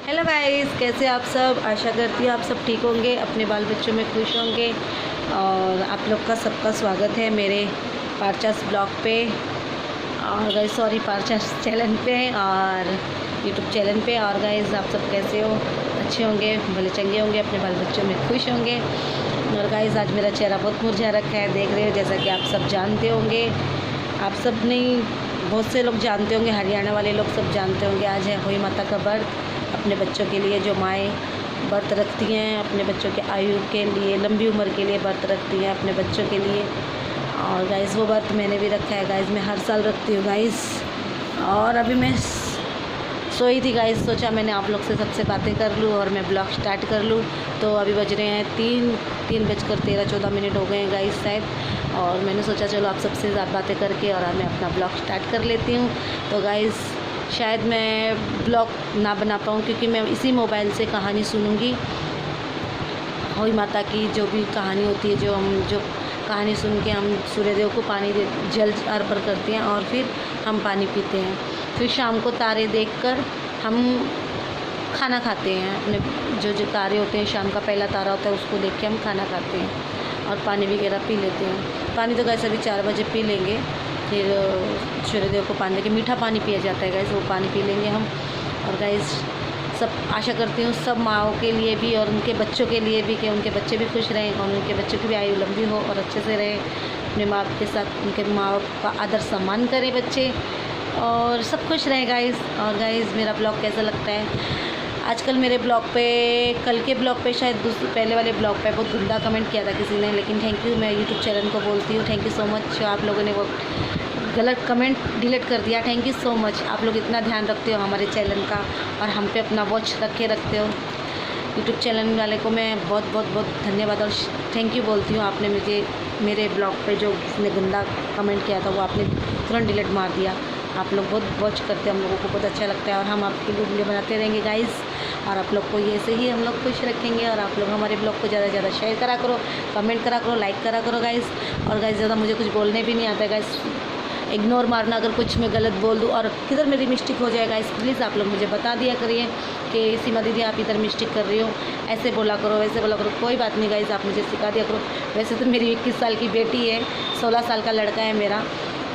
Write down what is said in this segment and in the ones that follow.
Hello guys, कैसे आप सब। आशा करती हूँ आप सब ठीक होंगे, अपने बाल बच्चों में खुश होंगे। और आप लोग का सबका स्वागत है मेरे पारचास ब्लॉग पे और गाइस पारचास चैनल पे और यूट्यूब चैनल पे। और गाइस आप सब कैसे हो, अच्छे होंगे, भले चंगे होंगे, अपने बाल बच्चों में खुश होंगे। और गाइस आज मेरा चेहरा बहुत मुरझा रखा है, देख रहे हो, जैसा कि आप सब जानते होंगे। आप सब नहीं, बहुत से लोग जानते होंगे, हरियाणा वाले लोग सब जानते होंगे। आज है होई माता का व्रत अपने बच्चों के लिए। जो माएँ व्रत रखती हैं अपने बच्चों के आयु के लिए, लंबी उम्र के लिए व्रत रखती हैं अपने बच्चों के लिए। और गाइस वो व्रत मैंने भी रखा है गाइस, मैं हर साल रखती हूँ गाइस। और अभी मैं सोई थी गाइस, सोचा मैंने आप लोग से सबसे बातें कर लूँ और मैं ब्लॉग स्टार्ट कर लूँ। तो अभी बज रहे हैं 3:13 हो गए हैं गाइस शायद। और मैंने सोचा चलो आप सबसे बातें करके और मैं अपना ब्लॉग स्टार्ट कर लेती हूँ। तो गाइस शायद मैं ब्लॉग ना बना पाऊँ, क्योंकि मैं इसी मोबाइल से कहानी सुनूँगी। होई माता की जो भी कहानी होती है, जो कहानी सुन के हम सूर्यदेव को पानी जल अर्पण करते हैं और फिर हम पानी पीते हैं। फिर शाम को तारे देखकर हम खाना खाते हैं। अपने जो तारे होते हैं, शाम का पहला तारा होता है, उसको देख के हम खाना खाते हैं और पानी वगैरह पी लेते हैं। पानी तो गैस अभी 4 बजे पी लेंगे, फिर सूर्यदेव को पानी देके मीठा पानी पिया जाता है गैस, वो पानी पी लेंगे हम। और गैस सब आशा करती हूँ सब माँओं के लिए भी और उनके बच्चों के लिए भी, कि उनके बच्चे भी खुश रहें और उनके बच्चों की भी आयु लंबी हो और अच्छे से रहें। अपने माँ के साथ उनके माँ बाप का आदर सम्मान करें बच्चे, और सब खुश रहें गाइस। और गाइस मेरा ब्लॉग कैसा लगता है आजकल मेरे ब्लॉग पे, कल के ब्लॉग पे शायद पहले वाले ब्लॉग पे बहुत गंदा कमेंट किया था किसी ने, लेकिन थैंक यू, मैं यूट्यूब चैनल को बोलती हूँ थैंक यू सो मच। आप लोगों ने वो गलत कमेंट डिलीट कर दिया, थैंक यू सो मच। आप लोग इतना ध्यान रखते हो हमारे चैनल का और हम पे अपना वॉच रखते हो। यूट्यूब चैनल वाले को मैं बहुत बहुत बहुत धन्यवाद और थैंक यू बोलती हूँ। आपने मुझे मेरे ब्लॉग पे जो उसने गंदा कमेंट किया था वो आपने तुरंत डिलीट मार दिया। आप लोग बहुत वॉच करते हैं, हम लोगों को बहुत अच्छा लगता है और हम आपके लिए वीडियो बनाते रहेंगे गाइस। और आप लोग को ये से ही हम लोग खुश रखेंगे। और आप लोग हमारे ब्लॉग को ज़्यादा से ज़्यादा शेयर करा करो, कमेंट करा करो, लाइक करा करो गाइस। और गाइस ज़्यादा मुझे कुछ बोलने भी नहीं आता है गाइस, इग्नोर मारना अगर कुछ मैं गलत बोल दूँ और किधर मेरी मिस्टेक हो जाए गाइस, प्लीज़ आप लोग मुझे बता दिया करिए कि सीमा दीदी आप इधर मिस्टेक कर रही हो, ऐसे बोला करो, वैसे बोला करो। कोई बात नहीं गाइस, आप मुझे सिखा दिया करो। वैसे तो मेरी 21 साल की बेटी है, 16 साल का लड़का है मेरा।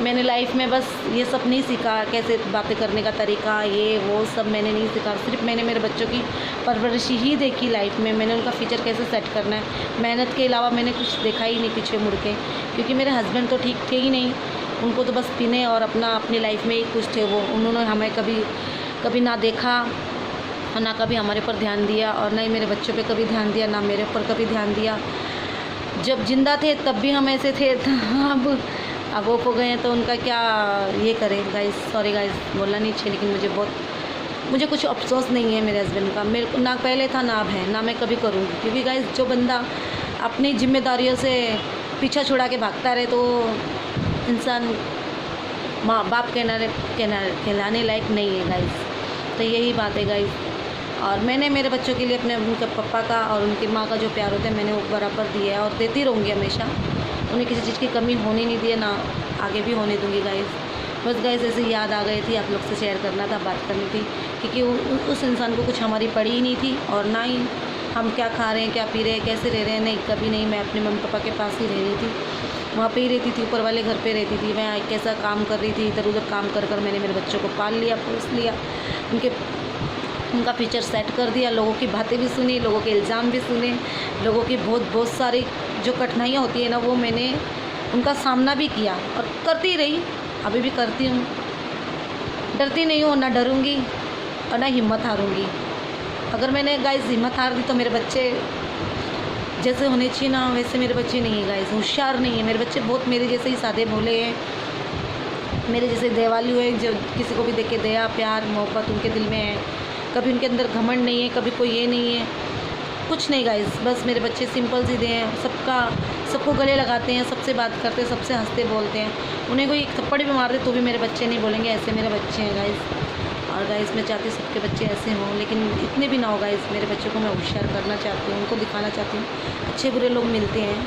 मैंने लाइफ में बस ये सब नहीं सीखा, कैसे बातें करने का तरीका, ये वो सब मैंने नहीं सीखा। सिर्फ मैंने मेरे बच्चों की परवरिश ही देखी लाइफ में। मैंने उनका फ्यूचर कैसे सेट करना है, मेहनत के अलावा मैंने कुछ देखा ही नहीं पीछे मुड़ के, क्योंकि मेरे हस्बैंड तो ठीक थे ही नहीं। उनको तो बस पीने और अपनी लाइफ में ही खुश थे वो। उन्होंने हमें कभी ना देखा और ना कभी हमारे ऊपर ध्यान दिया, और ना ही मेरे बच्चों पे कभी ध्यान दिया, ना मेरे ऊपर कभी ध्यान दिया। जब जिंदा थे तब भी हम ऐसे थे, अब वो हो गए हैं तो उनका क्या ये करें गाइस। सॉरी गाइस, बोलना नहीं चाहिए, लेकिन मुझे कुछ अफसोस नहीं है मेरे हस्बैंड का। मेरे को ना पहले था, ना अब है, ना मैं कभी करूँगी। क्योंकि गाइस जो बंदा अपनी जिम्मेदारियों से पीछा छुड़ा के भागता रहे तो इंसान माँ बाप कहलाने लायक नहीं है गाइस। तो यही बात है गाइस। और मैंने मेरे बच्चों के लिए उनके पापा का और उनकी माँ का जो प्यार होता है मैंने वो बराबर दिया है और देती रहूँगी हमेशा। उन्हें किसी चीज़ की कमी होने नहीं दी है, ना आगे भी होने दूँगी गाइस। बस गाइस ऐसे याद आ गई थी, आप लोग से शेयर करना था, बात करनी थी, क्योंकि उस इंसान को कुछ हमारी पड़ी ही नहीं थी। और ना ही हम क्या खा रहे हैं, क्या पी रहे हैं, कैसे रह रहे हैं, नहीं, कभी नहीं। मैं अपने मम्मी पापा के पास ही रह रही थी, वहाँ पे ही रहती थी, ऊपर वाले घर पे रहती थी। मैं कैसा काम कर रही थी, इधर उधर काम कर मैंने मेरे बच्चों को पाल लिया, पोस लिया, उनका फ्यूचर सेट कर दिया। लोगों की बातें भी सुनी, लोगों के इल्ज़ाम भी सुने, लोगों की बहुत सारी जो कठिनाइयाँ होती है ना, वो मैंने उनका सामना भी किया और करती रही, अभी भी करती हूँ। डरती नहीं हूँ, ना डरूँगी और ना हिम्मत हारूँगी। अगर मैंने गाइस हिम्मत हार दी तो मेरे बच्चे जैसे होने चाहिए ना वैसे मेरे बच्चे नहीं है गाइस, होशियार नहीं है मेरे बच्चे, बहुत मेरे जैसे ही सादे भोले हैं, मेरे जैसे दयालु है, जो किसी को भी देख के दया प्यार मोहब्बत उनके दिल में है। कभी उनके अंदर घमंड नहीं है, कभी कोई ये नहीं है, कुछ नहीं गाइस। बस मेरे बच्चे सिंपल सीधे हैं, सबको गले लगाते हैं, सबसे बात करते हैं, सबसे हंसते बोलते हैं। उन्हें कोई थप्पड़ भी मार दे तो भी मेरे बच्चे नहीं बोलेंगे, ऐसे मेरे बच्चे हैं गाइस। और गाइस मैं चाहती हूँ सबके बच्चे ऐसे हों, लेकिन इतने भी ना हो गाइस। मेरे बच्चों को मैं होशियार करना चाहती हूँ, उनको दिखाना चाहती हूँ अच्छे बुरे लोग मिलते हैं,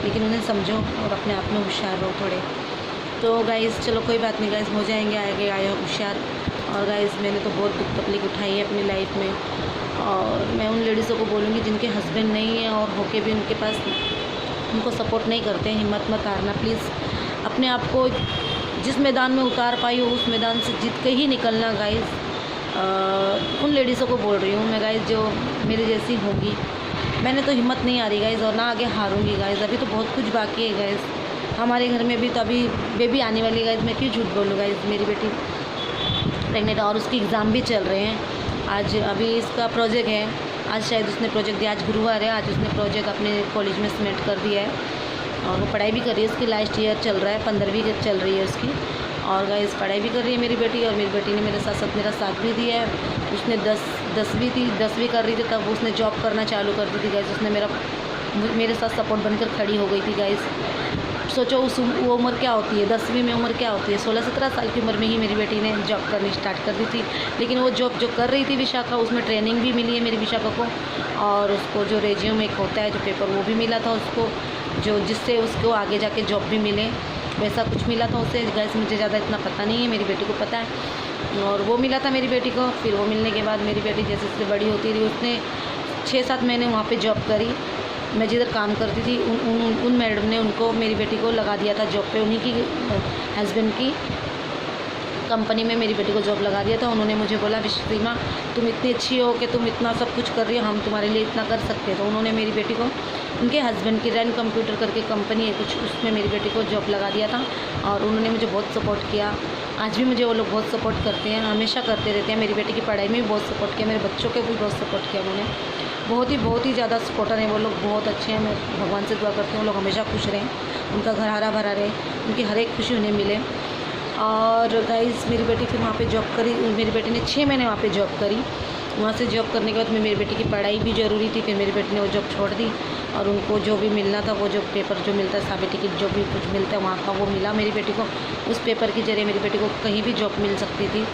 लेकिन उन्हें समझो और अपने आप में होशियार रहो थोड़े। तो गाइस चलो कोई बात नहीं गाइस, हो जाएंगे आगे आए होशियार। और गाइस मैंने तो बहुत दुख तकलीफ उठाई है अपनी लाइफ में, और मैं उन लेडीज़ों को बोलूँगी जिनके हस्बैंड नहीं है और होके भी उनके पास उनको सपोर्ट नहीं करते हैं, हिम्मत मत हारना प्लीज़। अपने आप को जिस मैदान में उतार पाई हो उस मैदान से जीत के ही निकलना गाइस। उन लेडीज़ों को बोल रही हूँ मैं गाइस जो मेरी जैसी होंगी। मैंने तो हिम्मत नहीं आ रही गाइस और ना आगे हारूंगी गाइस। अभी तो बहुत कुछ बाकी है गाइस। हमारे घर में भी तो अभी बेबी आने वाली है गाइस। मैं क्यों झूठ बोलूँ गाइस, मेरी बेटी प्रेग्नेंट है और उसकी एग्ज़ाम भी चल रहे हैं। आज अभी इसका प्रोजेक्ट है, आज शायद उसने प्रोजेक्ट दिया, आज गुरुवार है, आज उसने प्रोजेक्ट अपने कॉलेज में सबमिट कर दिया है और वो पढ़ाई भी कर रही है। उसकी लास्ट ईयर चल रहा है, 15वीं चल रही है उसकी। और गाइस पढ़ाई भी कर रही है मेरी बेटी, और मेरी बेटी ने मेरे साथ मेरा साथ भी दिया है। उसने 10वीं कर रही थी तब उसने जॉब करना चालू कर दी थी गाइस। उसने मेरे साथ सपोर्ट बनकर खड़ी हो गई थी गाइस। सोचो वो उम्र क्या होती है, 10वीं में उम्र क्या होती है, 16-17 साल की उम्र में ही मेरी बेटी ने जॉब करनी स्टार्ट कर दी थी। लेकिन वो जॉब जो कर रही थी विशाखा, उसमें ट्रेनिंग भी मिली है मेरी विशाखा को, और उसको जो रेज्यूम एक होता है जो पेपर वो भी मिला था उसको, जो जिससे उसको आगे जाके जॉब भी मिले, वैसा कुछ मिला था उससे गाइस। मुझे ज़्यादा इतना पता नहीं है, मेरी बेटी को पता है। और वो मिला था मेरी बेटी को। फिर वो मिलने के बाद मेरी बेटी जैसे जैसे बड़ी होती रही, उसने 6-7 महीने वहाँ पे जॉब करी। मैं जिधर काम करती थी उन मैडम ने उनको, मेरी बेटी को लगा दिया था जॉब पे। उन्हीं की हस्बैंड की कंपनी में मेरी बेटी को जॉब लगा दिया था। उन्होंने मुझे बोला सीमा तुम इतनी अच्छी हो कि तुम इतना सब कुछ कर रही हो, हम तुम्हारे लिए इतना कर सकते हैं। तो उन्होंने मेरी बेटी को उनके हस्बैंड की रैन कंप्यूटर करके कंपनी है कुछ, उसमें मेरी बेटी को जॉब लगा दिया था। और उन्होंने मुझे बहुत सपोर्ट किया। आज भी मुझे वो लोग बहुत सपोर्ट करते हैं, हमेशा करते रहते हैं। मेरी बेटी की पढ़ाई में भी बहुत सपोर्ट किया, मेरे बच्चों के भी बहुत सपोर्ट किया उन्होंने। बहुत ही ज़्यादा सपोर्टर हैं वो लोग, बहुत अच्छे हैं। मैं भगवान से दुआ करती हूँ वो लोग हमेशा खुश रहें, उनका घर हरा भरा रहे, उनकी हर एक खुशी उन्हें मिले। और गाइस मेरी बेटी फिर वहाँ पे जॉब करी। मेरी बेटी ने 6 महीने वहाँ पे जॉब करी। वहाँ से जॉब करने के बाद में मेरी बेटी की पढ़ाई भी ज़रूरी थी। फिर मेरी बेटी ने वो जॉब छोड़ दी और उनको जो भी मिलना था, वो जो पेपर जो मिलता है सर्टिफिकेट जो भी कुछ मिलता है वहाँ का, वो मिला मेरी बेटी को। उस पेपर के जरिए मेरी बेटी को कहीं भी जॉब मिल सकती थी।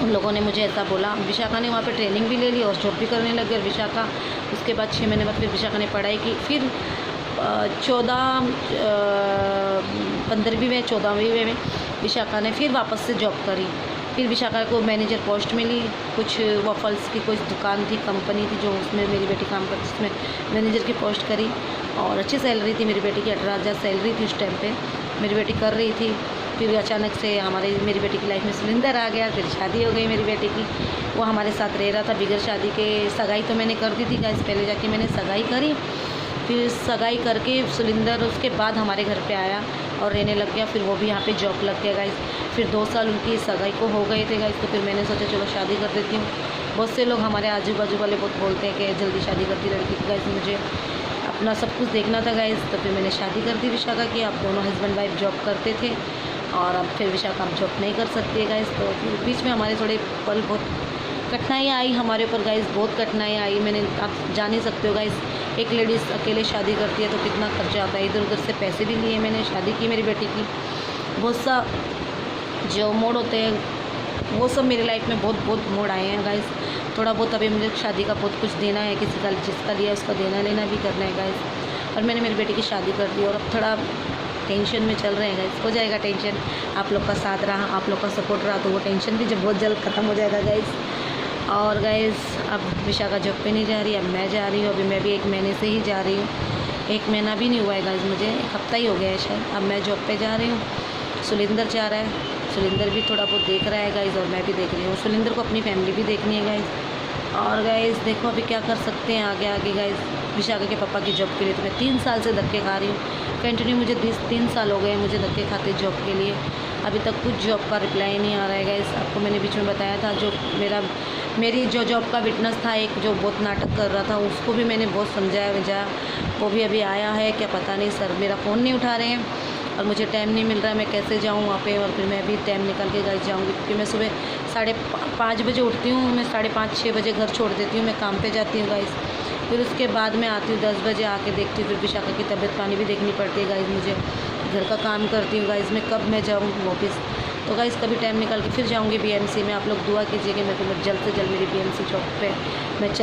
उन लोगों ने मुझे ऐसा बोला। विशाखा ने वहाँ पे ट्रेनिंग भी ले ली और जॉब भी करने लगी। और विशाखा उसके बाद 6 महीने बाद फिर विशाखा ने पढ़ाई की। फिर 14वीं में विशाखा ने फिर वापस से जॉब करी। फिर विशाखा को मैनेजर पोस्ट मिली, कुछ वॉफल्स की कुछ दुकान थी, कंपनी थी जो उसमें मेरी बेटी काम करती, उसमें मैनेजर की पोस्ट करी। और अच्छी सैलरी थी मेरी बेटी की, 18,000 सैलरी थी उस टाइम पे मेरी बेटी कर रही थी। फिर अचानक से मेरी बेटी की लाइफ में सुलिंदर आ गया। फिर शादी हो गई मेरी बेटी की, वो हमारे साथ रह रहा था बिगड़ शादी के। सगाई तो मैंने कर दी थी गाइस, पहले जाके मैंने सगाई करी। फिर सगाई करके सुलिंदर उसके बाद हमारे घर पे आया और रहने लग गया। फिर वो भी यहाँ पे जॉब लग गया गाइस। फिर 2 साल उनकी सगाई को हो गए थे गाइस। तो फिर मैंने सोचा चलो शादी कर देती हूँ। बहुत से लोग हमारे आजू बाजू वाले बहुत बोलते हैं कि जल्दी शादी करती लड़की की। गाइस मुझे अपना सब कुछ देखना था गाइस, तो फिर मैंने शादी कर दी विशाखा की। अब दोनों हस्बैंड वाइफ जॉब करते थे और अब फिर विशाखा अब जॉब नहीं कर सकती है गाइस। तो बीच में हमारे थोड़े पल बहुत कठिनाइयाँ आई हमारे ऊपर गाइस, बहुत कठिनाइयाँ आई। मैंने आप जान ही सकते हो गाइस, एक लेडीज़ अकेले शादी करती है तो कितना खर्चा आता है। इधर उधर से पैसे भी लिए मैंने, शादी की मेरी बेटी की। बहुत सा जो मोड़ होते हैं वो सब मेरी लाइफ में बहुत मोड़ आए हैं गाइस। थोड़ा बहुत अभी मुझे शादी का बहुत कुछ देना है, किसी का जिसका लिया उसका देना लेना भी करना है गाइस। और मैंने मेरी बेटी की शादी कर दी और अब थोड़ा टेंशन में चल रहे हैं गाइस। हो जाएगा टेंशन, आप लोग का साथ रहा, आप लोग का सपोर्ट रहा तो वो टेंशन भी जब बहुत जल्द ख़त्म हो जाएगा गाइस। और गाइस अब विशाखा जॉब पे नहीं जा रही, अब मैं जा रही हूँ। अभी मैं भी 1 महीने से ही जा रही हूँ, 1 महीना भी नहीं हुआ है गाइस, मुझे 1 हफ्ता ही हो गया है शायद। अब मैं जॉब पे जा रही हूँ, सुलिंदर जा रहा है, सुलिंदर भी थोड़ा बहुत देख रहा है गाइस और मैं भी देख रही हूँ। सुलिंदर को अपनी फैमिली भी देखनी है गाइस। और गाइस देखो अभी क्या कर सकते हैं आगे आगे गाइस। विशाखा के पापा की जॉब के लिए तो मैं 3 साल से धक्के खा रही हूँ कंटिन्यू। मुझे 3 साल हो गए मुझे धक्के खाते जॉब के लिए, अभी तक कुछ जॉब का रिप्लाई नहीं आ रहा है गाइस। आपको मैंने बीच में बताया था, जो मेरी जो जॉब का विटनेस था एक, जो बहुत नाटक कर रहा था, उसको भी मैंने बहुत समझाया। वो भी अभी आया है क्या पता नहीं सर, मेरा फ़ोन नहीं उठा रहे हैं और मुझे टाइम नहीं मिल रहा है, मैं कैसे जाऊँ वहाँ पे। और फिर मैं भी टाइम निकल के गाइस जाऊँगी, क्योंकि मैं सुबह 5:30 बजे उठती हूँ, मैं 5:30-6 बजे घर छोड़ देती हूँ, मैं काम पे जाती हूँ गाइस। फिर उसके बाद मैं आती हूँ 10 बजे, आके देखती हूँ। फिर विशाखा की तबीयत पानी भी देखनी पड़ती है गाइस मुझे, घर का काम करती हूँ गाइस। मैं कब मैं जाऊँ वापस, तो गाइस कभी टाइम निकाल के फिर जाऊँगी BMC में। आप लोग दुआ कीजिए कि मैं जल्द से जल्द मेरी BMC जॉब पे